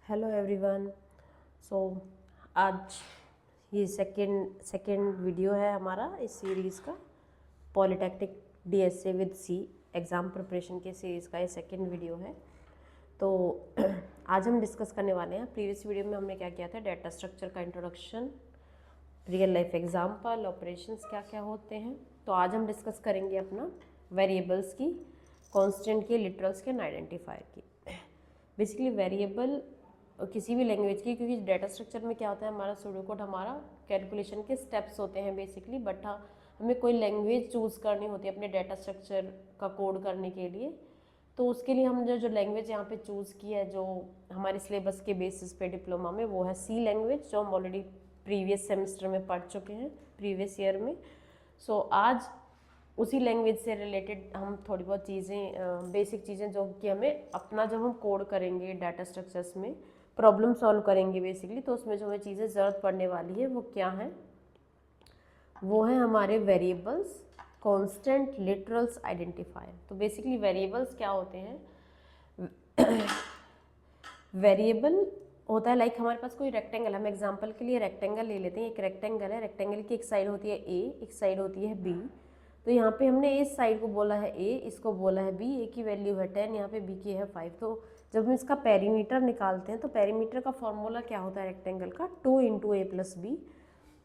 Hello everyone. सो आज ये second video है हमारा इस सीरीज़ का। Polytechnic DSA with C exam preparation के सीरीज़ का ये सेकंड वीडियो है। तो आज हम डिस्कस करने वाले हैं, प्रीवियस वीडियो में हमने क्या किया था, डाटा स्ट्रक्चर का introduction, real life example, operations क्या क्या होते हैं। तो आज हम डिस्कस करेंगे अपना वेरिएबल्स की, कांस्टेंट की, लिटरल्स के, आइडेंटिफायर की। बेसिकली वेरिएबल किसी भी लैंग्वेज की, क्योंकि डाटा स्ट्रक्चर में क्या होता है, हमारा सूडोकोड हमारा कैलकुलेशन के स्टेप्स होते हैं बेसिकली, बट हाँ हमें कोई लैंग्वेज चूज़ करनी होती है अपने डाटा स्ट्रक्चर का कोड करने के लिए। तो उसके लिए हम जो लैंग्वेज यहाँ पे चूज़ की है, जो हमारे सिलेबस के बेसिस पे डिप्लोमा में, वो है सी लैंग्वेज, जो हम ऑलरेडी प्रीवियस सेमेस्टर में पढ़ चुके हैं, प्रीवियस ईयर में। सो आज उसी लैंग्वेज से रिलेटेड हम थोड़ी बहुत चीज़ें, बेसिक चीज़ें जो कि हमें अपना, जब हम कोड करेंगे डाटा स्ट्रक्चर्स में, प्रॉब्लम सॉल्व करेंगे बेसिकली, तो उसमें जो हमें चीज़ें ज़रूरत पड़ने वाली है वो क्या है, वो है हमारे वेरिएबल्स, कांस्टेंट, लिटरल्स, आइडेंटिफायर। तो बेसिकली वेरिएबल्स क्या होते हैं, वेरिएबल होता है लाइक हमारे पास कोई रेक्टेंगल, हम एग्जांपल के लिए रेक्टेंगल ले लेते हैं। एक रेक्टेंगल है, रेक्टेंगल की एक साइड होती है ए, एक साइड होती है बी। तो यहाँ पे हमने इस साइड को बोला है ए, इसको बोला है बी। ए की वैल्यू है 10, यहाँ पे बी की है 5। तो जब हम इसका पेरीमीटर निकालते हैं तो पेरीमीटर का फॉर्मूला क्या होता है रेक्टेंगल का, 2 इंटू ए प्लस बी।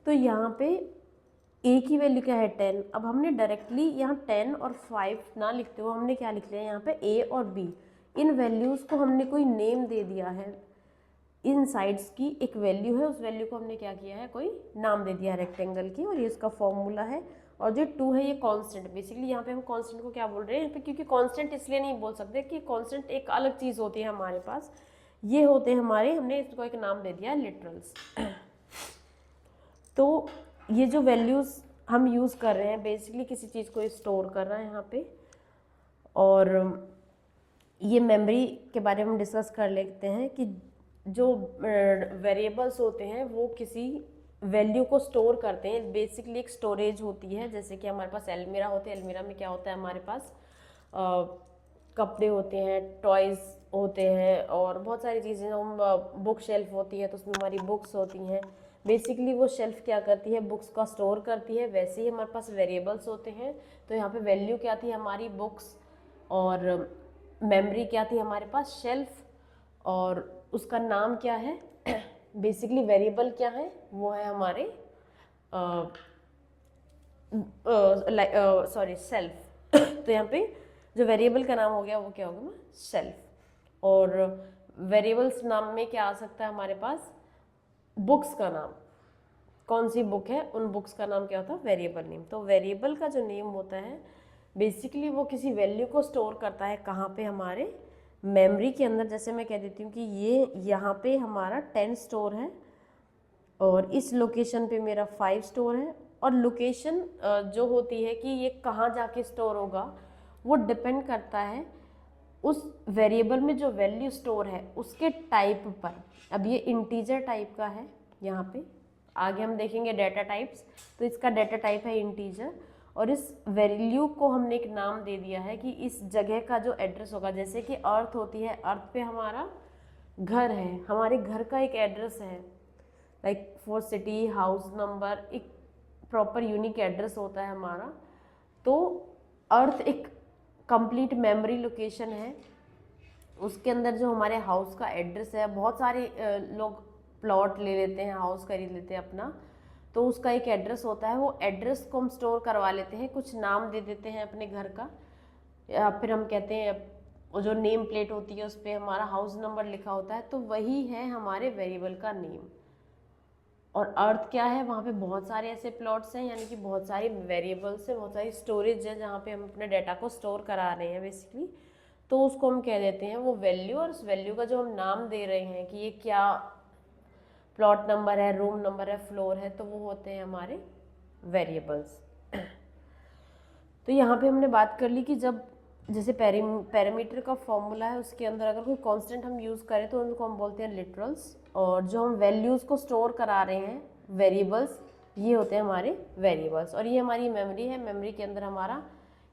तो यहाँ पे ए की वैल्यू क्या है 10। अब हमने डायरेक्टली यहाँ 10 और 5 ना लिखते हुए हमने क्या लिख लिया, यहाँ पे ए और बी, इन वैल्यूज़ को हमने कोई नेम दे दिया है। इन साइड्स की एक वैल्यू है, उस वैल्यू को हमने क्या किया है, कोई नाम दे दिया है रेक्टेंगल की, और ये इसका फॉर्मूला है। और जो 2 है ये कांस्टेंट, बेसिकली यहाँ पे हम कांस्टेंट को क्या बोल रहे हैं यहाँ पे, क्योंकि कांस्टेंट इसलिए नहीं बोल सकते कि कांस्टेंट एक अलग चीज़ होती है हमारे पास, ये होते हैं हमारे, हमने इसको एक नाम दे दिया है लिटरल्स। तो ये जो वैल्यूज़ हम यूज़ कर रहे हैं, बेसिकली किसी चीज़ को स्टोर कर रहा है यहाँ पे। और ये मेमोरी के बारे में हम डिस्कस कर लेते हैं कि जो वेरिएबल्स होते हैं वो किसी वैल्यू को स्टोर करते हैं। बेसिकली एक स्टोरेज होती है, जैसे कि हमारे पास अलमीरा होते हैं। अलमीरा में क्या होता है, हमारे पास कपड़े होते हैं, टॉयज़ होते हैं, और बहुत सारी चीज़ें। हम बुक शेल्फ होती है तो उसमें हमारी बुक्स होती हैं। बेसिकली वो शेल्फ क्या करती है, बुक्स का स्टोर करती है। वैसे ही हमारे पास वेरिएबल्स होते हैं। तो यहाँ पे वैल्यू क्या थी हमारी, बुक्स, और मेमोरी क्या थी हमारे पास, शेल्फ, और उसका नाम क्या है बेसिकली वेरिएबल क्या है, वो है हमारे सॉरी सेल्फ। तो यहाँ पे जो वेरिएबल का नाम हो गया वो क्या होगा, सेल्फ। और वेरिएबल्स नाम में क्या आ सकता है हमारे पास, बुक्स का नाम, कौन सी बुक है, उन बुक्स का नाम क्या होता है, वेरिएबल नेम। तो वेरिएबल का जो नेम होता है बेसिकली वो किसी वैल्यू को स्टोर करता है, कहाँ पे, हमारे मेमोरी के अंदर। जैसे मैं कह देती हूँ कि ये यहाँ पे हमारा 10 स्टोर है, और इस लोकेशन पे मेरा 5 स्टोर है। और लोकेशन जो होती है कि ये कहाँ जाके स्टोर होगा, वो डिपेंड करता है उस वेरिएबल में जो वैल्यू स्टोर है उसके टाइप पर। अब ये इंटीजर टाइप का है, यहाँ पे आगे हम देखेंगे डाटा टाइप्स। तो इसका डाटा टाइप है इंटीजर, और इस वैल्यू को हमने एक नाम दे दिया है कि इस जगह का जो एड्रेस होगा, जैसे कि अर्थ होती है, अर्थ पे हमारा घर है, हमारे घर का एक एड्रेस है, like for city, house number, एक प्रॉपर यूनिक एड्रेस होता है हमारा। तो अर्थ एक कंप्लीट मेमोरी लोकेशन है, उसके अंदर जो हमारे हाउस का एड्रेस है, बहुत सारे लोग प्लॉट ले लेते हैं, हाउस खरीद लेते हैं अपना, तो उसका एक एड्रेस होता है। वो एड्रेस को हम स्टोर करवा लेते हैं, कुछ नाम दे देते हैं अपने घर का, या फिर हम कहते हैं वो जो नेम प्लेट होती है उस पर हमारा हाउस नंबर लिखा होता है, तो वही है हमारे वेरिएबल का नेम। और अर्थ क्या है, वहाँ पे बहुत सारे ऐसे प्लॉट्स हैं, यानी कि बहुत सारी वेरिएबल्स हैं, बहुत सारी स्टोरेज है जहाँ पे हम अपने डाटा को स्टोर करा रहे हैं बेसिकली। तो उसको हम कह देते हैं वो वैल्यू, और उस वैल्यू का जो हम नाम दे रहे हैं कि ये क्या प्लॉट नंबर है, रूम नंबर है, फ्लोर है, तो वो होते हैं हमारे वेरिएबल्स। तो यहाँ पे हमने बात कर ली कि जब जैसे पैरामीटर का फॉर्मूला है, उसके अंदर अगर कोई कांस्टेंट हम यूज़ करें तो उनको हम बोलते हैं लिटरल्स, और जो हम वैल्यूज़ को स्टोर करा रहे हैं, वेरिएबल्स, ये होते हैं हमारे वेरिएबल्स। और ये हमारी मेमोरी है, मेमोरी के अंदर हमारा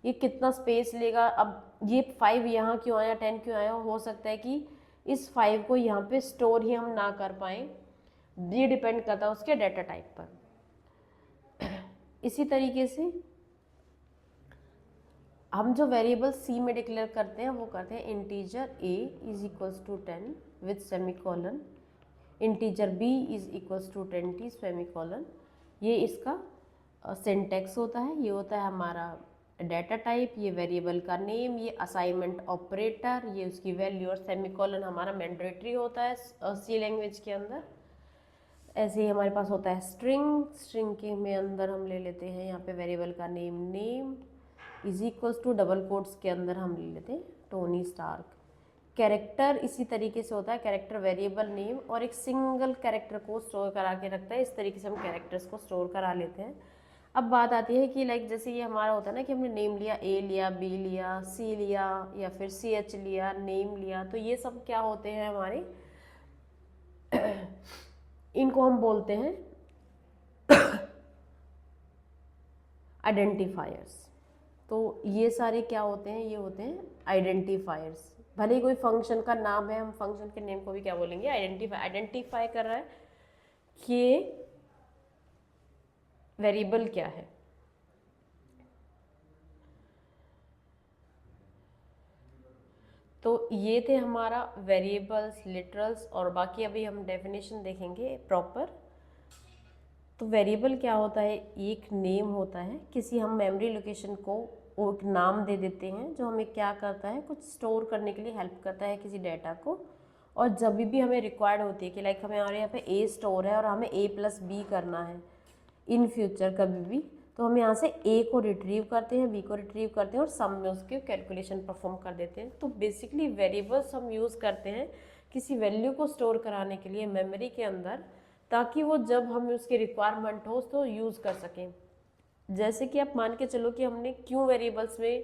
ये कितना स्पेस लेगा। अब ये 5 यहाँ क्यों आया, 10 क्यों आया, हो सकता है कि इस 5 को यहाँ पे स्टोर ही हम ना कर पाएँ, ये डिपेंड करता है उसके डाटा टाइप पर। इसी तरीके से हम जो वेरिएबल सी में डिक्लेयर करते हैं वो करते हैं integer a is equals to 10 with semicolon, integer b is equals to 20 semicolon. ये इसका सिंटैक्स होता है, ये होता है हमारा डाटा टाइप, ये वेरिएबल का नेम, ये असाइनमेंट ऑपरेटर, ये उसकी वैल्यू, और सेमीकोलन हमारा मैंडेटरी होता है सी लैंग्वेज के अंदर। ऐसे ही हमारे पास होता है स्ट्रिंग, स्ट्रिंग के में अंदर हम ले लेते हैं यहाँ पे वेरिएबल का name, name is equals to double quotes के अंदर हम ले लेते हैं टोनी स्टार्क। कैरेक्टर इसी तरीके से होता है, कैरेक्टर वेरिएबल नेम और एक सिंगल कैरेक्टर को स्टोर करा के रखता है, इस तरीके से हम कैरेक्टर्स को स्टोर करा लेते हैं। अब बात आती है कि लाइक जैसे ये हमारा होता है ना कि हमने नेम लिया, ए लिया, बी लिया, सी लिया या फिर सी एच लिया, नेम लिया, तो ये सब क्या होते हैं हमारे इनको हम बोलते हैं आइडेंटिफायर्स। तो ये सारे क्या होते हैं, ये होते हैं आइडेंटिफायर्स। भले ही कोई फंक्शन का नाम है, हम फंक्शन के नेम को भी क्या बोलेंगे, आइडेंटिफाई कर रहा है कि वेरिएबल क्या है। तो ये थे हमारा वेरिएबल्स, लिटरल्स, और बाकी अभी हम डेफिनेशन देखेंगे प्रॉपर। तो वेरिएबल क्या होता है, एक नेम होता है, किसी हम मेमोरी लोकेशन को वो एक नाम दे देते हैं जो हमें क्या करता है, कुछ स्टोर करने के लिए हेल्प करता है किसी डाटा को। और जब भी हमें रिक्वायर्ड होती है कि लाइक हमें हमारे यहाँ पे ए स्टोर है और हमें ए प्लस बी करना है इन फ्यूचर कभी भी, तो हम यहाँ से ए को रिट्रीव करते हैं, बी को रिट्रीव करते हैं और सम में उसके कैलकुलेशन परफॉर्म कर देते हैं। तो बेसिकली वेरिएबल्स हम यूज़ करते हैं किसी वैल्यू को स्टोर कराने के लिए मेमोरी के अंदर, ताकि वो जब हमें उसकी रिक्वायरमेंट हो तो यूज़ कर सकें। जैसे कि आप मान के चलो कि हमने क्यों वेरिएबल्स में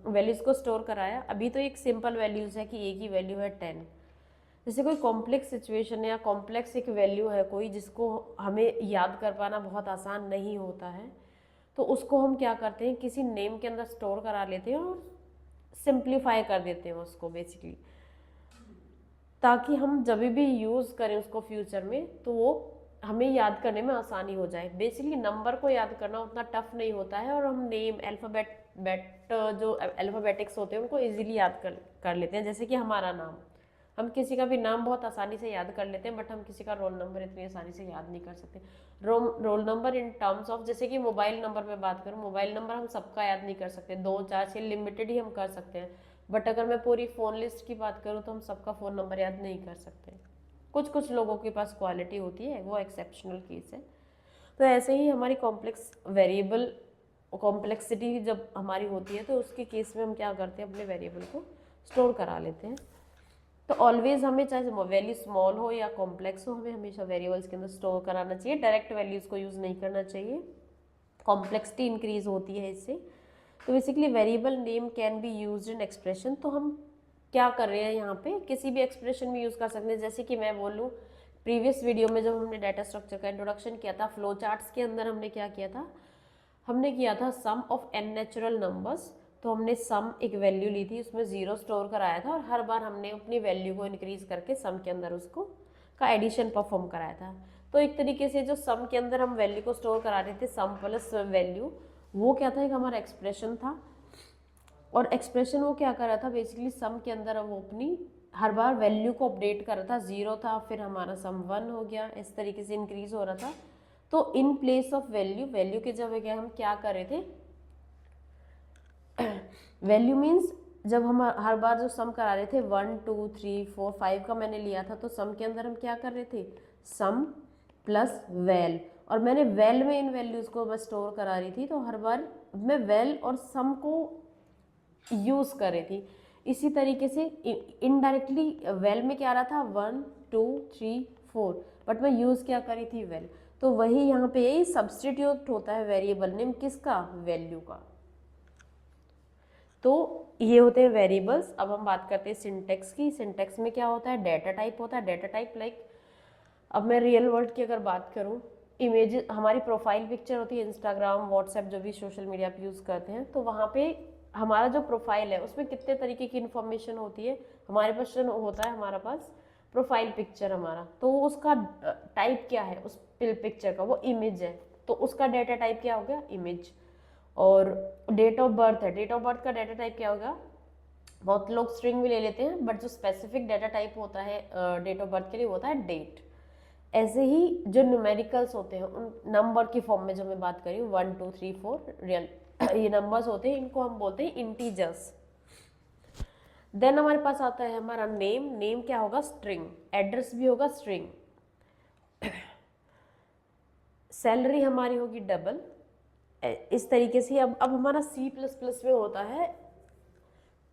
वैल्यूज़ को स्टोर कराया। अभी तो एक सिंपल वैल्यूज़ है कि ए की वैल्यू है 10। जैसे कोई कॉम्प्लेक्स सिचुएशन है या कॉम्प्लेक्स एक वैल्यू है कोई जिसको हमें याद कर पाना बहुत आसान नहीं होता है, तो उसको हम क्या करते हैं, किसी नेम के अंदर स्टोर करा लेते हैं और सिंप्लीफाई कर देते हैं उसको बेसिकली, ताकि हम जब भी यूज़ करें उसको फ्यूचर में तो वो हमें याद करने में आसानी हो जाए। बेसिकली नंबर को याद करना उतना टफ नहीं होता है, और हम नेम जो अल्फ़ाबेटिक्स होते हैं उनको इजीली याद कर लेते हैं। जैसे कि हमारा नाम, हम किसी का भी नाम बहुत आसानी से याद कर लेते हैं, बट हम किसी का रोल नंबर इतनी आसानी से याद नहीं कर सकते। Roll number in terms of, जैसे कि मोबाइल नंबर में बात करूँ, मोबाइल नंबर हम सबका याद नहीं कर सकते, 2 4 6 लिमिटेड ही हम कर सकते हैं। बट अगर मैं पूरी फ़ोन लिस्ट की बात करूँ तो हम सबका फ़ोन नंबर याद नहीं कर सकते। कुछ लोगों के पास क्वालिटी होती है, वो एक्सेप्शनल केस है। तो ऐसे ही हमारी कॉम्प्लेक्स वेरिएबल कॉम्प्लेक्सिटी जब हमारी होती है तो उसके केस में हम क्या करते हैं, अपने वेरिएबल को स्टोर करा लेते हैं। तो ऑलवेज हमें चाहे वैल्यू स्मॉल हो या कॉम्प्लेक्स हो, हमें हमेशा वेरिएबल्स के अंदर स्टोर कराना चाहिए, डायरेक्ट वैल्यूज़ को यूज़ नहीं करना चाहिए, कॉम्प्लेक्सिटी इंक्रीज होती है इससे। तो basically variable name can be used in expression. तो हम क्या कर रहे हैं यहाँ पे, किसी भी एक्सप्रेशन में यूज़ कर सकते हैं। जैसे कि मैं बोलूँ, प्रीवियस वीडियो में जब हमने डाटा स्ट्रक्चर का इंट्रोडक्शन किया था, फ्लो चार्ट्स के अंदर हमने क्या किया था, हमने किया था सम ऑफ n नेचुरल नंबर्स। तो हमने सम एक वैल्यू ली थी, उसमें 0 स्टोर कराया था, और हर बार हमने अपनी वैल्यू को इंक्रीज करके सम के अंदर उसको का एडिशन परफॉर्म कराया था। तो एक तरीके से जो सम के अंदर हम वैल्यू को स्टोर करा रहे थे, सम प्लस वैल्यू, वो क्या था, एक हमारा एक्सप्रेशन था। और एक्सप्रेशन वो क्या कर रहा था, बेसिकली सम के अंदर वो अपनी हर बार वैल्यू को अपडेट कर रहा था। 0 था, फिर हमारा सम 1 हो गया, इस तरीके से इंक्रीज हो रहा था। तो इन प्लेस ऑफ वैल्यू की जगह हम क्या कर रहे थे, वैल्यू मीन्स जब हम हर बार जो सम करा रहे थे 1 2 3 4 5 का मैंने लिया था, तो सम के अंदर हम क्या कर रहे थे, सम प्लस वैल, और मैंने वैल में इन वैल्यूज़ को मैं स्टोर करा रही थी। तो हर बार मैं वैल और सम को यूज़ कर रही थी। इसी तरीके से इनडायरेक्टली वैल में क्या आ रहा था, 1 2 3 4, बट मैं यूज़ क्या करी थी, वैल। तो वही यहाँ पे यही सब्सटीट्यूट होता है वेरिएबल नेम किसका, वैल्यू का। तो ये होते हैं वेरिएबल्स। अब हम बात करते हैं सिंटेक्स की। सिंटेक्स में क्या होता है, डाटा टाइप होता है। डाटा टाइप लाइक, अब मैं रियल वर्ल्ड की अगर बात करूँ, इमेज हमारी प्रोफाइल पिक्चर होती है, इंस्टाग्राम व्हाट्सएप जो भी सोशल मीडिया आप यूज़ करते हैं, तो वहाँ पे हमारा जो प्रोफाइल है उसमें कितने तरीके की इन्फॉर्मेशन होती है, हमारे पास जो होता है हमारा पास प्रोफाइल पिक्चर हमारा, तो उसका टाइप क्या है उस पिक्चर का, वो इमेज है, तो उसका डेटा टाइप क्या हो गया, इमेज। और डेट ऑफ बर्थ है, डेट ऑफ बर्थ का डेटा टाइप क्या होगा, बहुत लोग स्ट्रिंग भी ले लेते हैं, बट जो स्पेसिफिक डेटा टाइप होता है डेट ऑफ बर्थ के लिए होता है डेट। ऐसे ही जो न्यूमेरिकल्स होते हैं उन नंबर की फॉर्म में जो मैं बात करी हूँ 1 2 3 4 रियल ये नंबर्स होते हैं, इनको हम बोलते हैं इंटीजर्स। देन हमारे पास आता है हमारा नेम, नेम क्या होगा, स्ट्रिंग, एड्रेस भी होगा स्ट्रिंग, सैलरी हमारी होगी डबल। इस तरीके से अब हमारा C++ में होता है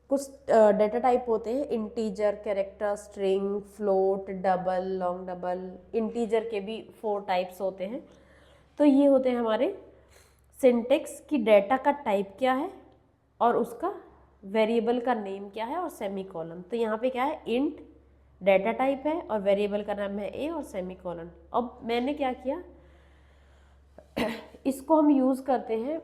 कुछ डेटा टाइप होते हैं, integer, character, string, float, double, long double, integer के भी 4 टाइप्स होते हैं। तो ये होते हैं हमारे सिंटेक्स की डेटा का टाइप क्या है और उसका वेरिएबल का नेम क्या है और सेमीकोलन। तो यहाँ पे क्या है, इंट डेटा टाइप है और वेरिएबल का नाम है ए और सेमीकोलन। अब मैंने क्या किया, इसको हम यूज़ करते हैं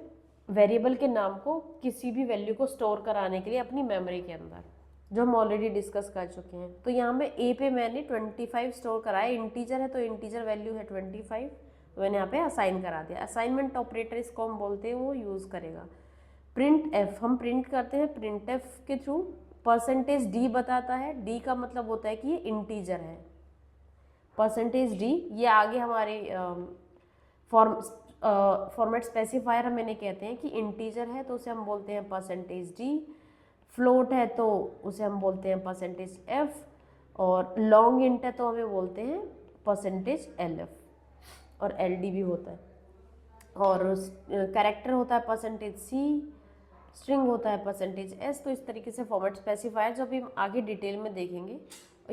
वेरिएबल के नाम को किसी भी वैल्यू को स्टोर कराने के लिए अपनी मेमोरी के अंदर, जो हम ऑलरेडी डिस्कस कर चुके हैं। तो यहाँ में ए पे मैंने 25 स्टोर कराया, इंटीजर है तो इंटीजर वैल्यू है 25, तो मैंने यहाँ पे असाइन करा दिया। असाइनमेंट ऑपरेटर इसको हम बोलते हैं, वो यूज़ करेगा। प्रिंट एफ, हम प्रिंट करते हैं प्रिंट एफ के थ्रू, परसेंटेज डी बताता है, डी का मतलब होता है कि ये इंटीजर है, परसेंटेज डी। ये आगे हमारे फॉर्मेट स्पेसिफायर हम मैंने कहते हैं कि इंटीजर है तो उसे हम बोलते हैं परसेंटेज डी, फ्लोट है तो उसे हम बोलते हैं परसेंटेज एफ, और लॉन्ग इंट है तो हमें बोलते हैं परसेंटेज एल एफ, और एल डी भी होता है, और कैरेक्टर होता है परसेंटेज सी, स्ट्रिंग होता है परसेंटेज एस। तो इस तरीके से फॉर्मेट स्पेसिफायर जो अभी हम आगे डिटेल में देखेंगे।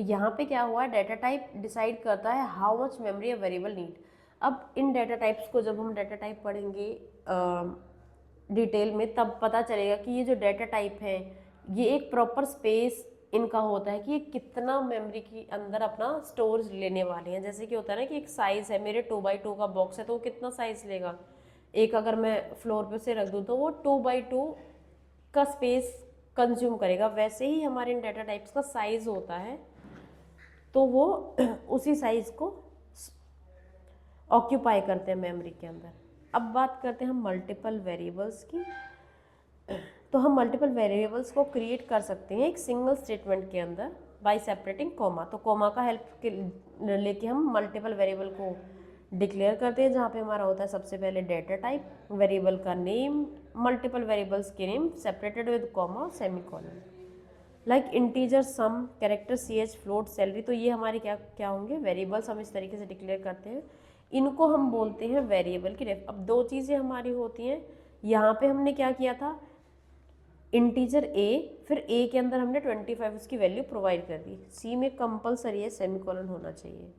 यहाँ पे क्या हुआ है, डेटा टाइप डिसाइड करता है how much memory a variable need. अब इन डेटा टाइप्स को जब हम डेटा टाइप पढ़ेंगे डिटेल में, तब पता चलेगा कि ये जो डेटा टाइप है ये एक प्रॉपर स्पेस इनका होता है कि ये कितना मेमोरी के अंदर अपना स्टोरेज लेने वाले हैं। जैसे कि होता है ना कि एक साइज़ है, मेरे 2x2 का बॉक्स है तो वो कितना साइज़ लेगा, एक अगर मैं फ्लोर पे से रख दूँ तो वो 2x2 का स्पेस कंज्यूम करेगा। वैसे ही हमारे इन डेटा टाइप्स का साइज़ होता है, तो वो उसी साइज़ को ऑक्यूपाई करते हैं मेमोरी के अंदर। अब बात करते हैं हम मल्टीपल वेरिएबल्स की। तो हम मल्टीपल वेरिएबल्स को क्रिएट कर सकते हैं एक सिंगल स्टेटमेंट के अंदर बाय सेपरेटिंग कॉमा। तो कॉमा का हेल्प लेके हम मल्टीपल वेरिएबल को डिक्लेयर करते हैं, जहाँ पे हमारा होता है सबसे पहले डेटा टाइप, वेरिएबल का नेम, मल्टीपल वेरिएबल्स के name separated with comma, semicolon. Like integer, sum, character, ch, float, salary. तो ये हमारे क्या क्या होंगे, वेरिएबल्स हम इस तरीके से डिक्लेयर करते हैं। इनको हम बोलते हैं वेरिएबल की रेफ। अब 2 चीज़ें हमारी होती हैं, यहाँ पे हमने क्या किया था, इंटीजर a, फिर a के अंदर हमने 25 उसकी वैल्यू प्रोवाइड कर दी। c में कंपलसरी है सेमीकोलन होना चाहिए।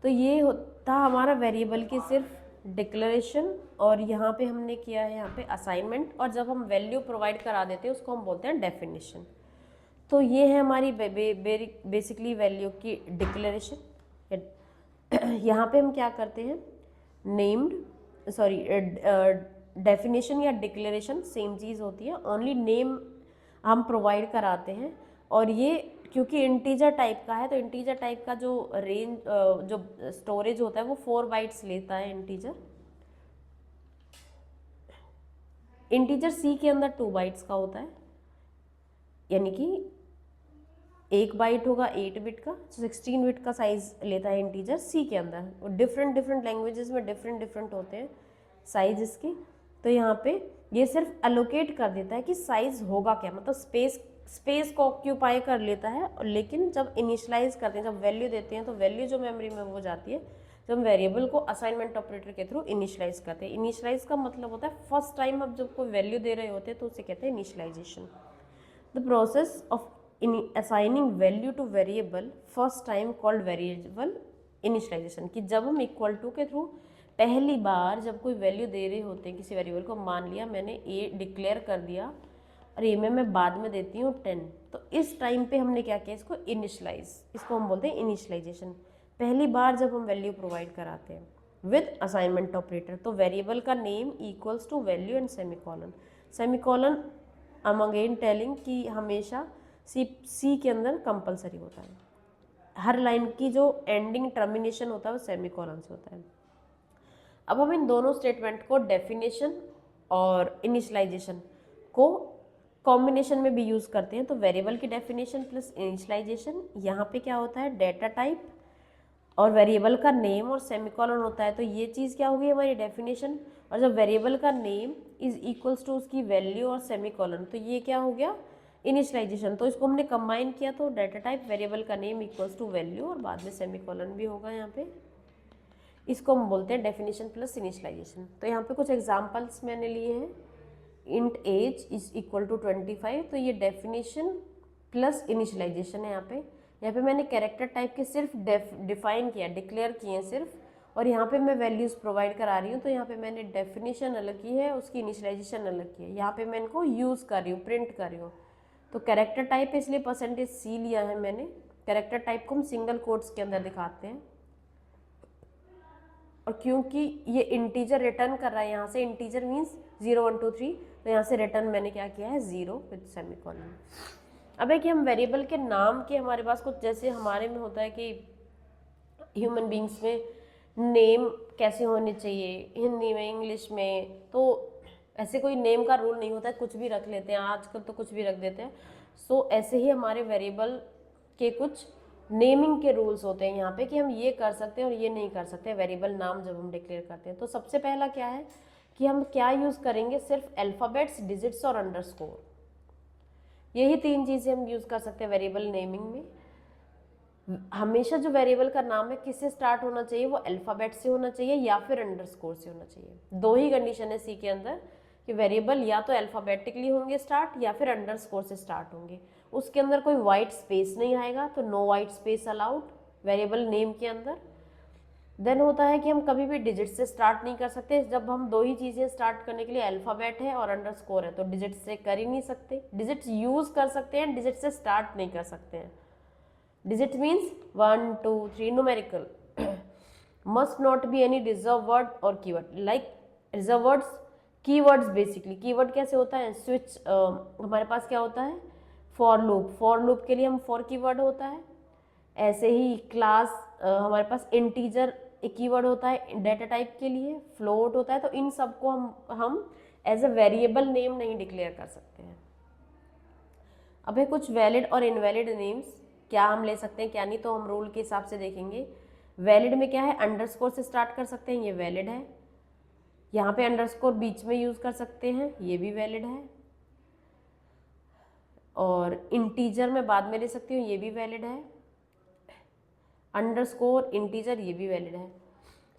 तो ये होता हमारा वेरिएबल की सिर्फ डिक्लेरेशन, और यहाँ पे हमने किया है यहाँ पे असाइनमेंट, और जब हम वैल्यू प्रोवाइड करा देते हैं उसको हम बोलते हैं डेफिनेशन। तो ये है हमारी बेसिकली वैल्यू की डिक्लेरेशन। यहाँ पे हम क्या करते हैं, नेम्ड सॉरी डेफिनेशन या डिक्लेरेशन सेम चीज़ होती है, ओनली नेम हम प्रोवाइड कराते हैं। और ये क्योंकि इंटीजर टाइप का है तो इंटीजर टाइप का जो रेंज जो स्टोरेज होता है वो 4 बाइट्स लेता है इंटीजर सी के अंदर 2 बाइट्स का होता है, यानी कि 1 बाइट होगा 8 बिट का, 16 बिट का साइज लेता है इंटीजर सी के अंदर। और डिफरेंट लैंग्वेजेस में डिफरेंट होते हैं साइज इसके। तो यहाँ पे ये सिर्फ एलोकेट कर देता है कि साइज होगा क्या, मतलब स्पेस को ऑक्यूपाई कर लेता है। लेकिन जब इनिशियलाइज करते हैं, जब वैल्यू देते हैं, तो वैल्यू जो मेमोरी में वो जाती है जब हम वेरिएबल को असाइनमेंट ऑपरेटर के थ्रू इनिशियलाइज करते हैं। इनिशियलाइज का मतलब होता है फर्स्ट टाइम अब जब कोई वैल्यू दे रहे होते हैं तो उसे कहते हैं initialization. The process of assigning value to variable first time called variable initialization. कि जब हम इक्वल टू के थ्रू पहली बार जब कोई वैल्यू दे रहे होते हैं किसी वेरिएबल को, मान लिया मैंने ए डिक्लेयर कर दिया और ए में मैं बाद में देती हूँ 10, तो इस टाइम पे हमने क्या किया, इसको इनिशियलाइज, इसको हम बोलते हैं इनिशियलाइजेशन। पहली बार जब हम वैल्यू प्रोवाइड कराते हैं विद असाइनमेंट ऑपरेटर। तो वेरिएबल का name equals to value and semicolon. Semicolon I am again telling कि हमेशा सी के अंदर कंपलसरी होता है, हर लाइन की जो एंडिंग टर्मिनेशन होता है वो सेमीकॉलन से होता है। अब हम इन दोनों स्टेटमेंट को डेफिनेशन और इनिशियलाइजेशन को कॉम्बिनेशन में भी यूज़ करते हैं। तो वेरिएबल की डेफिनेशन प्लस इनिशियलाइजेशन, यहाँ पे क्या होता है डेटा टाइप और वेरिएबल का नेम और सेमीकॉलन होता है। तो ये चीज़ क्या होगी हमारी डेफिनेशन, और जब वेरिएबल का नेम इज इक्वल्स टू उसकी वैल्यू और सेमीकॉलन, तो ये क्या हो गया इनिशियलाइजेशन। तो इसको हमने कंबाइन किया तो डाटा टाइप वेरिएबल का नेम इक्वल्स टू वैल्यू और बाद में सेमीकॉलन भी होगा यहाँ पे। इसको हम बोलते हैं डेफिनेशन प्लस इनिशियलाइजेशन। तो यहाँ पे कुछ एग्जांपल्स मैंने लिए हैं। Int age is equal to 25, तो ये डेफिनेशन प्लस इनिशियलाइजेशन है। यहाँ पे मैंने कैरेक्टर टाइप के सिर्फ डिफाइन किया, डिक्लेयर किए हैं सिर्फ, और यहाँ पे मैं वैल्यूज़ प्रोवाइड करा रही हूँ। तो यहाँ पे मैंने डेफिनेशन अलग की है, उसकी इनिशियलाइजेशन अलग की है। यहाँ पे मैं इनको यूज़ कर रही हूँ, प्रिंट कर रही हूँ। तो कैरेक्टर टाइप है इसलिए परसेंटेज सी लिया है मैंने। कैरेक्टर टाइप को हम सिंगल कोट्स के अंदर दिखाते हैं, और क्योंकि ये इंटीजर रिटर्न कर रहा है, यहाँ से इंटीजर मीन्स 0 1 2 3, तो यहाँ से रिटर्न मैंने क्या किया है 0 विद सेमीकोलन। अब है कि हम वेरिएबल के नाम के हमारे पास कुछ, जैसे हमारे में होता है कि ह्यूमन बींग्स में नेम कैसे होने चाहिए, हिंदी में इंग्लिश में, तो ऐसे कोई नेम का रूल नहीं होता है, कुछ भी रख लेते हैं आजकल, तो कुछ भी रख देते हैं। सो ऐसे ही हमारे वेरिएबल के कुछ नेमिंग के रूल्स होते हैं यहाँ पे कि हम ये कर सकते हैं और ये नहीं कर सकते वेरिएबल नाम जब हम डिक्लेयर करते हैं। तो सबसे पहला क्या है कि हम क्या यूज़ करेंगे, सिर्फ अल्फ़ाबेट्स, डिजिट्स और अंडरस्कोर, यही 3 चीज़ें हम यूज़ कर सकते हैं वेरिएबल नेमिंग में। हमेशा जो वेरिएबल का नाम है किससे स्टार्ट होना चाहिए, वो अल्फ़ाबेट से होना चाहिए या फिर अंडरस्कोर से होना चाहिए। 2 ही कंडीशन है सी के अंदर कि वेरिएबल या तो अल्फ़ाबेटिकली होंगे स्टार्ट या फिर अंडरस्कोर से स्टार्ट होंगे। उसके अंदर कोई वाइट स्पेस नहीं आएगा, तो no white space allowed variable name के अंदर। देन होता है कि हम कभी भी डिजिट से स्टार्ट नहीं कर सकते। जब हम 2 ही चीज़ें स्टार्ट करने के लिए अल्फ़ाबेट है और अंडरस्कोर है, तो डिजिट से कर ही नहीं सकते। डिजिट्स यूज़ कर सकते हैं, डिजिट से स्टार्ट नहीं कर सकते हैं। Digit means 1 2 3 numerical. Must not be any reserve word और keyword, like reserve words, keywords. Basically keyword कैसे होता है, स्विच, हमारे पास क्या होता है फॉर लूप, फॉर लूप के लिए हम फॉर कीवर्ड होता है। ऐसे ही क्लास, हमारे पास इंटीजर एक कीवर्ड होता है डाटा टाइप के लिए, फ्लोट होता है। तो इन सब को हम एज अ वेरिएबल नेम नहीं डिक्लेयर कर सकते हैं। अब है कुछ वैलिड और इनवैलिड नेम्स, क्या हम ले सकते हैं क्या नहीं, तो हम रूल के हिसाब से देखेंगे। वैलिड में क्या है, अंडरस्कोर से स्टार्ट कर सकते हैं, ये वैलिड है। यहाँ पे अंडरस्कोर बीच में यूज़ कर सकते हैं, ये भी वैलिड है। और इंटीजर में बाद में ले सकती हूँ, ये भी वैलिड है। अंडरस्कोर इंटीजर, ये भी वैलिड है।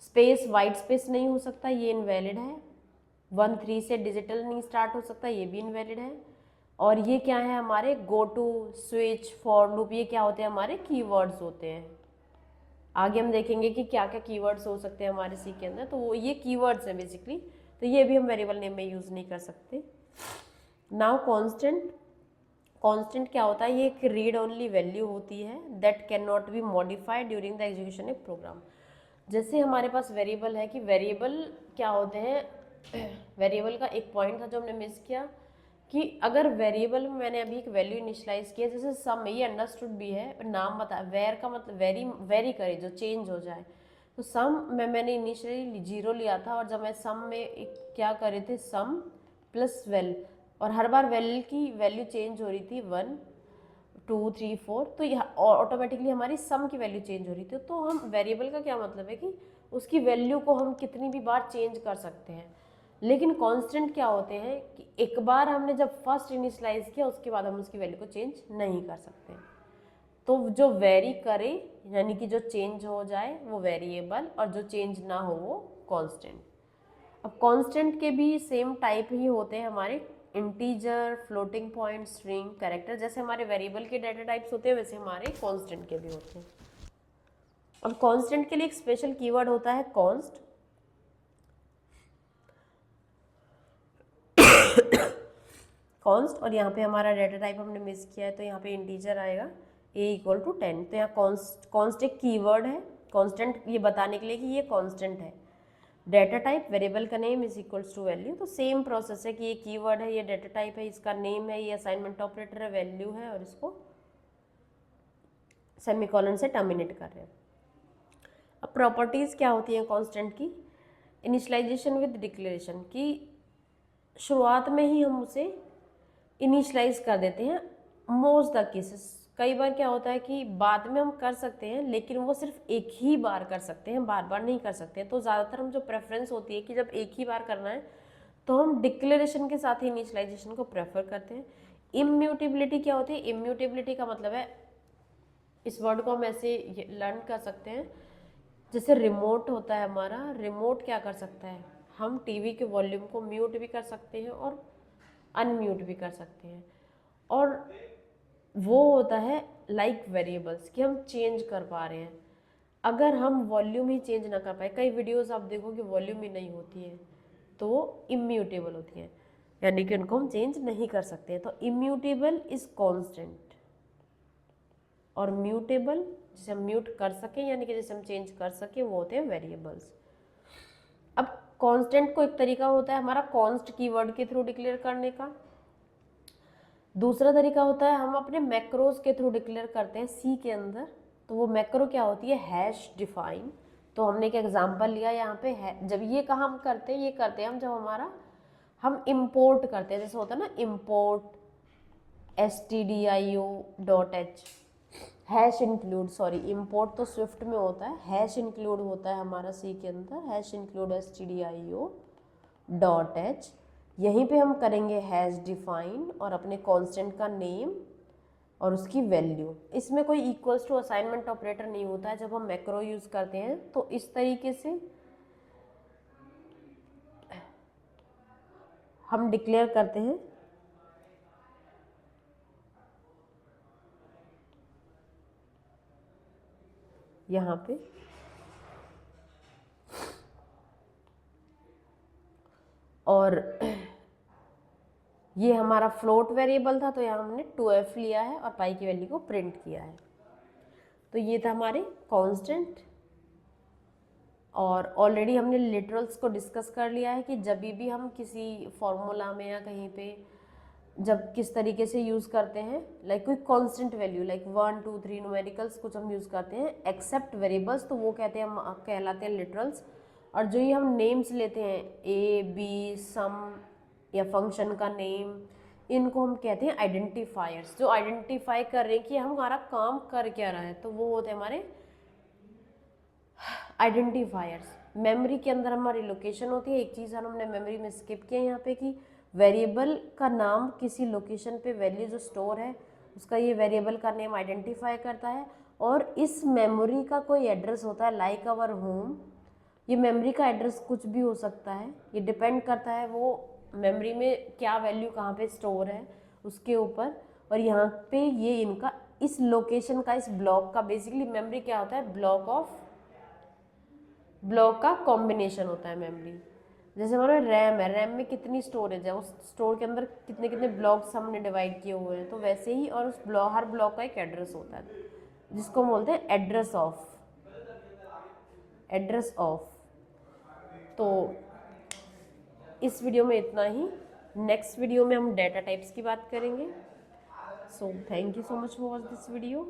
स्पेस, वाइट स्पेस नहीं हो सकता, ये इनवैलिड है। 1 3 से डिजिटल नहीं स्टार्ट हो सकता, ये भी इनवैलिड है। और ये क्या है हमारे go to, switch, for loop, ये क्या होते हैं हमारे कीवर्ड्स होते हैं। आगे हम देखेंगे कि क्या क्या कीवर्ड्स हो सकते हैं हमारे सी के अंदर, तो वो ये कीवर्ड्स हैं बेसिकली। तो ये भी हम वेरिएबल नेम में यूज़ नहीं कर सकते। नाउ कांस्टेंट, कांस्टेंट क्या होता है, ये एक रीड ओनली वैल्यू होती है that can not be modified during the execution of program. जैसे हमारे पास वेरिएबल है कि वेरिएबल क्या होते हैं, वेरिएबल का एक पॉइंट था जो हमने मिस किया कि अगर वेरिएबल में मैंने अभी एक वैल्यू इनिशियलाइज किया, जैसे सम में, ये अंडरस्टूड भी है, नाम बता, वेर का मतलब वेरी करे, जो चेंज हो जाए। तो सम में मैंने इनिशियली 0 लिया था, और जब मैं सम में क्या करे थे, सम प्लस वेल, और हर बार वेल की वैल्यू चेंज हो रही थी 1 2 3 4, तो यह ऑटोमेटिकली हमारी सम की वैल्यू चेंज हो रही थी। तो हम वेरिएबल का क्या मतलब है कि उसकी वैल्यू को हम कितनी भी बार चेंज कर सकते हैं। लेकिन कांस्टेंट क्या होते हैं कि एक बार हमने जब फर्स्ट इनिशियलाइज किया, उसके बाद हम उसकी वैल्यू को चेंज नहीं कर सकते। तो जो वेरी करे यानी कि जो चेंज हो जाए वो वेरिएबल, और जो चेंज ना हो वो कांस्टेंट। अब कांस्टेंट के भी सेम टाइप ही होते हैं हमारे, integer, floating point, string, character. जैसे हमारे वेरिएबल के डाटा टाइप्स होते हैं, वैसे हमारे कांस्टेंट के भी होते हैं। अब कांस्टेंट के लिए एक स्पेशल कीवर्ड होता है कॉन्स्ट। कॉन्स्ट, और यहाँ पे हमारा डाटा टाइप हमने मिस किया है, तो यहाँ पे इंटीजर आएगा a इक्वल टू 10। तो यहाँ कॉन्स्ट एक कीवर्ड है, कांस्टेंट ये बताने के लिए कि ये कांस्टेंट है। डेटा टाइप वेरिएबल का name is equals to value. तो सेम प्रोसेस है कि ये कीवर्ड है, ये डेटा टाइप है, इसका नेम है, ये असाइनमेंट ऑपरेटर है, वैल्यू है, और इसको सेमीकोलन से टर्मिनेट कर रहे हैं। अब प्रॉपर्टीज़ क्या होती हैं कांस्टेंट की? इनिशियलाइजेशन विद डिक्लेरेशन की शुरुआत में ही हम उसे इनिशियलाइज कर देते हैं मोस्ट द केसेस। कई बार क्या होता है कि बाद में हम कर सकते हैं, लेकिन वो सिर्फ एक ही बार कर सकते हैं, बार बार नहीं कर सकते। तो ज़्यादातर हम जो प्रेफरेंस होती है कि जब एक ही बार करना है तो हम डिक्लेरेशन के साथ ही इनिशियलाइजेशन को प्रेफर करते हैं। इम्यूटेबिलिटी क्या होती है? इम्यूटेबिलिटी का मतलब है, इस वर्ड को हम ऐसे लर्न कर सकते हैं, जैसे रिमोट होता है हमारा, रिमोट क्या कर सकता है? हम टीवी के वॉल्यूम को म्यूट भी कर सकते हैं और अनम्यूट भी कर सकते हैं। और वो होता है लाइक वेरिएबल्स कि हम चेंज कर पा रहे हैं। अगर हम वॉल्यूम ही चेंज ना कर पाए, कई वीडियोस आप देखोगे वॉल्यूम ही नहीं होती है, तो वो इम्यूटेबल होती है, यानी कि उनको हम चेंज नहीं कर सकते हैं। तो इम्यूटेबल इज कांस्टेंट, और म्यूटेबल जिसे हम म्यूट कर सकें, यानी कि जिसे हम चेंज कर सकें, वो होते हैं वेरिएबल्स। अब कांस्टेंट को एक तरीका होता है हमारा कॉन्स्ट कीवर्ड के थ्रू डिक्लेयर करने का। दूसरा तरीका होता है हम अपने मैक्रोज के थ्रू डिक्लेयर करते हैं सी के अंदर। तो वो मैक्रो क्या होती है? Hash define. तो हमने एक एग्जांपल लिया यहाँ पे है। जब ये कहाँ हम करते हैं? ये करते हैं हम जब हमारा हम इंपोर्ट करते हैं, जैसे होता है ना import stdio.h hash include, sorry import तो स्विफ्ट में होता है, हैश इंक्लूड होता है हमारा सी के अंदर, हैश इंक्लूड stdio.h। यहीं पे हम करेंगे हैश डिफाइन और अपने कांस्टेंट का नेम और उसकी वैल्यू। इसमें कोई इक्वल्स टू असाइनमेंट ऑपरेटर नहीं होता है जब हम मैक्रो यूज करते हैं। तो इस तरीके से हम डिक्लेयर करते हैं यहाँ पे। और ये हमारा फ्लोट वेरिएबल था, तो यहाँ हमने 2f लिया है और पाई की वैल्यू को प्रिंट किया है। तो ये था हमारे कांस्टेंट। और ऑलरेडी हमने लिटरल्स को डिस्कस कर लिया है कि जब भी हम किसी फॉर्मूला में या कहीं पे जब किस तरीके से यूज़ करते हैं, लाइक कोई कांस्टेंट वैल्यू लाइक 1 2 3 न्यूमेरिकल्स कुछ हम यूज़ करते हैं एक्सेप्ट वेरिएबल्स, तो वो कहते हैं हम कहलाते हैं लिटरल्स। और जो ये हम नेम्स लेते हैं ए बी सम या फंक्शन का नेम, इनको हम कहते हैं आइडेंटिफायर्स, जो आइडेंटिफाई कर रहे हैं कि हम हमारा काम कर क्या रहा है। तो वो होते हैं हमारे आइडेंटिफायर्स। मेमोरी के अंदर हमारी लोकेशन होती है। एक चीज़ हमने मेमोरी में स्किप किया यहाँ पे कि वेरिएबल का नाम किसी लोकेशन पे वैल्यू जो स्टोर है उसका ये वेरिएबल का नेम आइडेंटिफाई करता है। और इस मेमोरी का कोई एड्रेस होता है लाइक आवर होम। ये मेमोरी का एड्रेस कुछ भी हो सकता है, ये डिपेंड करता है वो मेमोरी में क्या वैल्यू कहाँ पे स्टोर है उसके ऊपर। और यहाँ पे ये इनका इस लोकेशन का, इस ब्लॉक का, बेसिकली मेमोरी क्या होता है? ब्लॉक का कॉम्बिनेशन होता है मेमोरी। जैसे हमारा रैम है, रैम में कितनी स्टोरेज है, उस स्टोर के अंदर कितने कितने ब्लॉक्स हमने डिवाइड किए हुए हैं, तो वैसे ही। और उस हर ब्लॉक का एक एड्रेस होता है जिसको हम बोलते हैं एड्रेस ऑफ। तो इस वीडियो में इतना ही। नेक्स्ट वीडियो में हम डेटा टाइप्स की बात करेंगे। So thank you so much for watch this video.